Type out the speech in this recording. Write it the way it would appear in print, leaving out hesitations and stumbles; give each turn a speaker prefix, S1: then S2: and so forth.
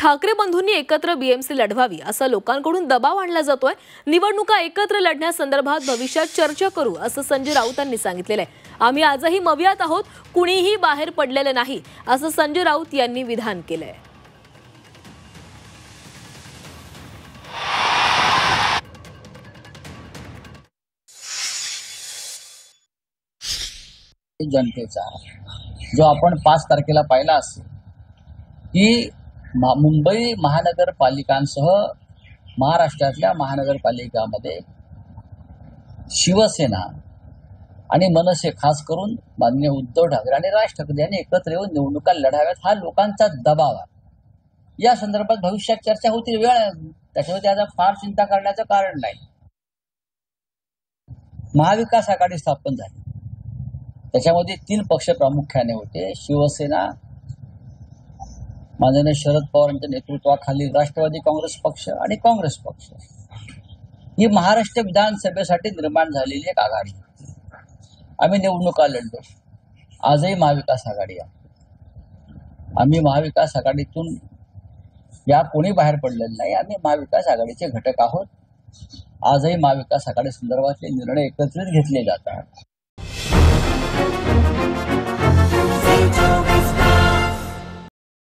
S1: ठाकरे बंधूंनी एकत्र बीएमसी लढवावी असा लोकांकडून दबाव आणला जातोय। निवडणुका एकत्र लढण्यासंदर्भात भविष्यात चर्चा करू असं संजय राऊतांनी सांगितलेलं आहे। आम्ही आजही मवियात आहोत, कुणीही बाहेर पडलेलं नाही असं संजय राऊत यांनी विधान केलंय।
S2: जनतेचा जो आपण 5 तारखेला पाहिला असेल की मुंबई महानगरपालिकांसह महाराष्ट्रातल्या महानगरपालिकांमध्ये शिवसेना आणि मनसे खास करून माननीय उद्धव ठाकरे आणि राज ठाकरे यांनी एकत्र येऊन निवडणुका लढाव्यात हा लोकांचा दबाव आहे। या संदर्भात भविष्यात चर्चा होती, वेळ त्याच्यामध्ये आता फार चिंता करण्याचं कारण नाही। महाविकास आघाडी स्थापन झाली, त्याच्यामध्ये 3 पक्ष प्रामुख्याने होते, शिवसेना, माननीय शरद पवार यांच्या नेतृत्वाखाली राष्ट्रवादी काँग्रेस पक्ष आणि काँग्रेस पक्ष। ही महाराष्ट्र विधानसभेसाठी निर्माण झालेली एक आघाडी। आम्ही निवडणुका लढलो, आजही महाविकास आघाडी आहे। आम्ही महाविकास आघाडीतून या कोणी बाहेर पडलेलं नाही, आम्ही महाविकास आघाडीचे घटक आहोत। आजही महाविकास आघाडी संदर्भातले निर्णय एकत्रित घेतले जातात।